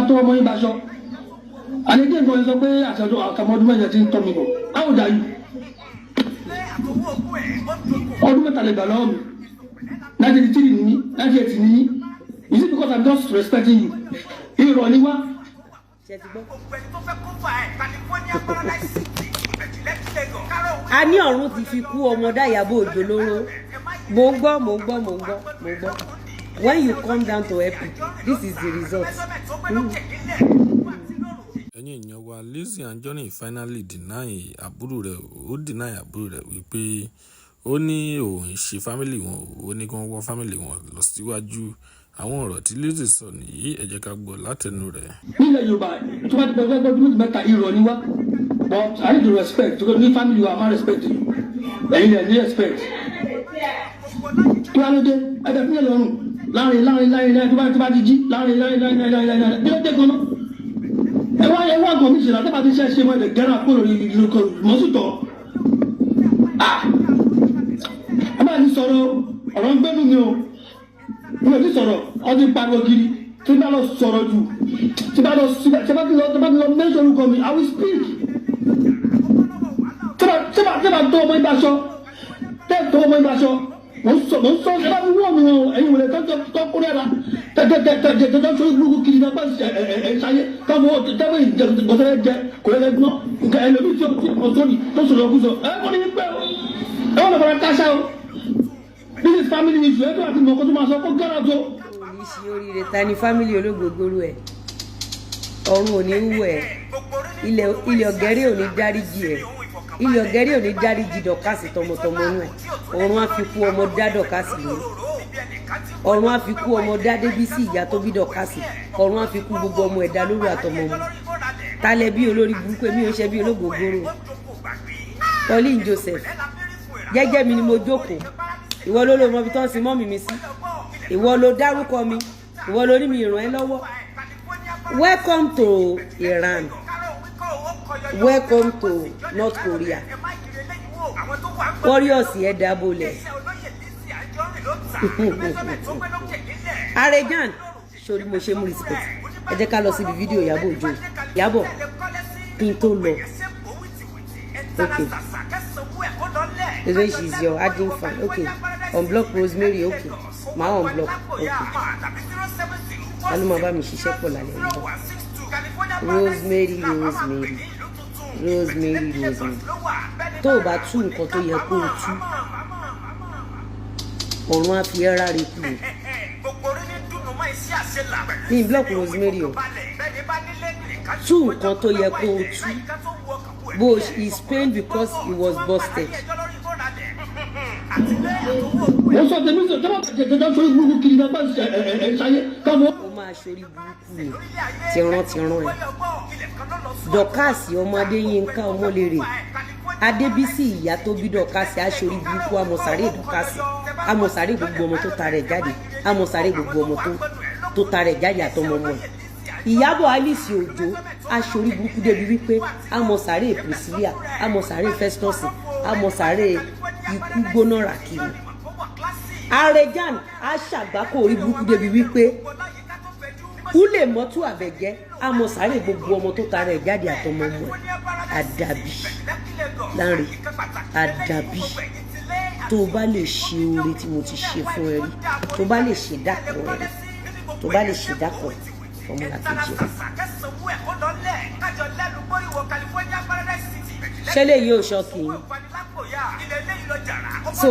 tó ọmọ yín baṣọ àlejò nǹkan sọ pé àtàmọ́dún mẹ́jọ ti ń tọ́ mi bọ̀ báwo dà yìí ọdún mẹ́ta lè gbà lọ́wọ́ mi 1983 ní 1980 ní is it because I'm just respecting you irọ́ ni wá. a ní ọ̀run ti fi kú ọmọ Dáyàbọ̀ Òjó lóró mo ń gbọ́ when you come down to help people this is the result. ẹ̀yin èèyàn wa Lizzy Anjorin finally deny àbúrò rẹ̀ wípé ó ní òun ṣe family wọn ó ní kí wọ́n wọ́ family wọn lọ síwájú àwọn ọ̀rọ̀ tí Lizzy sọ nìyí ẹ jẹ́ ká gbọ́ látẹnu rẹ̀. nílẹ̀ Yorùbá tó bá ti bẹ̀rẹ̀ gbọ́dọ̀ mẹ́ta irọ́ ni wá but I need to respect because ní family wa máa respect you ẹ̀yin lẹ̀ ní respect kí wàá ló dé ẹ̀dẹ̀ fúnlẹ̀ lọ́rùn láàrin tó bá ti jí láàrin bí ó dé gan-an ẹ wá gan mi ṣe láti bá ti ṣe mọ́ ẹ̀dẹ̀ gẹ́rà kó lórí ìlú mọ́sùtọ̀ ẹ bá ti sọ̀rọ̀ ọ̀rọ̀ ń gbẹ́nu mi o mi ò ti sọ̀rọ̀ ọdún pariwo kiri tí bá lọ sọ̀rọ̀ jù tí bá lọ mẹ́sàn orúkọ mi I will speak tí bá tó ọmọ ìbáṣọ mo sọ ẹ bá mi wọ́n mi wọn ẹ̀yin wọlé tó kúrẹ́ la tẹ̀tẹ̀ tó gbúgbú kiri náà bá ṣayé káwọn tẹ́wọ́ ìjẹ̀gbọ̀sẹ̀ jẹ kò lè gbọ́n nǹkan ẹlòmíì tí o sóni tó sọ̀rọ̀ kú sọ ẹ kọ́ ni pẹ́ o ẹ wọ́n lọ fara káṣá o this is family issue ẹ tó àti mọ̀kọ́ tó máa sọ kó gẹ́rà tó. òní ṣe oríire ta ni family olóògbògbòrò ẹ ọ̀run ò ní wù ẹ ilẹ̀ ọ̀gẹ́rẹ́ ò ní dáríjì ẹ ilẹ̀ ọ̀gẹ́rẹ́ ò ní dáríjì dọ̀kásì tọmọtọmọ inú ẹ̀ ọ̀run á fi kú ọmọ dá dọ̀kásì lórí ọ̀run á fi kú ọmọ dá Débísí ìyá tó bí dọ̀kásì ọ̀run á fi kú gbogbo ọmọ ẹ̀dá lórí àtọmọ mu talẹ̀ bí olórí burúkú èmi ò ṣe bí olóògbògbòrò Pauline Joseph jẹ́jẹ́ mi ni mo jókòó ìwọ ló mọ ibi tó ń sin mọ́mì mi sí ìwọ ló dárúkọ mi ìwọ ló ní mi ràn ẹ́ lọ́wọ́ welcome to Iran. Welcome to North Korea. Warriors yẹ dábòlẹ̀. Aregan sori mo ṣe mú respect. Ẹ jẹ́ ká lọ síbi fídíò Ìyábọ̀ Òjó. Ìyábọ̀ kí n tó lọ. Okay. The way she is your adding fan. Okay. Unblock Rosemary. Okay. Màá unblock. Okay. Aluma bá mi ṣiṣẹ́ pọ̀ lálẹ́ yìí. Rosemary. Tó o bá tú nǹkan tó yẹ kó o tú ọ̀run á fi ẹ́rá rẹ̀ kú ní block Rosemary o tú nǹkan tó yẹ kó o tú bó is pain because he was busted. wọ́n sọ tẹ̀mí sọ tẹ́lá sórí burúkú kiri náà bá ṣayé káwọn. ó máa ṣorí burúkú ni tìran ẹ̀ dọ̀kásì ọmọ Adéyínká Ọmọlérè Adébísí ìyá tó bí dọ̀kásì aṣorí burúkú amọ̀sáré dọ̀kásì amọ̀sáré gbogbo ọmọ tó tara ẹ̀ jáde amọ̀sáré gbogbo ọmọ tó tara ẹ̀ jáde àtọmọ ọmọ ẹ̀ Ìyábọ̀ Alice Òjó aṣorí burúkú débi wípé amọ̀sáré Priscilla amọ̀sáré Festus amọ̀sáré ikú gbóná ràkìrì Aregan aṣàgbákò orí burúkú débi wípé Kúlè Mọ́tù Àbẹ̀jẹ́ amọ̀sáré gbogbo ọmọ tó tara ẹ̀ jáde àtọmọ ọmọ ẹ̀ àdàbí Lánrè àdàbí tó o bá lè ṣe oore tí mo ti ṣe fún ẹ rí tó o bá lè ṣe dákọ̀ ẹ rí tó o bá lè ṣe dákọ̀ ọmọlàkejì ṣẹlẹ̀ yóò ṣọ́ọ̀kì yín so.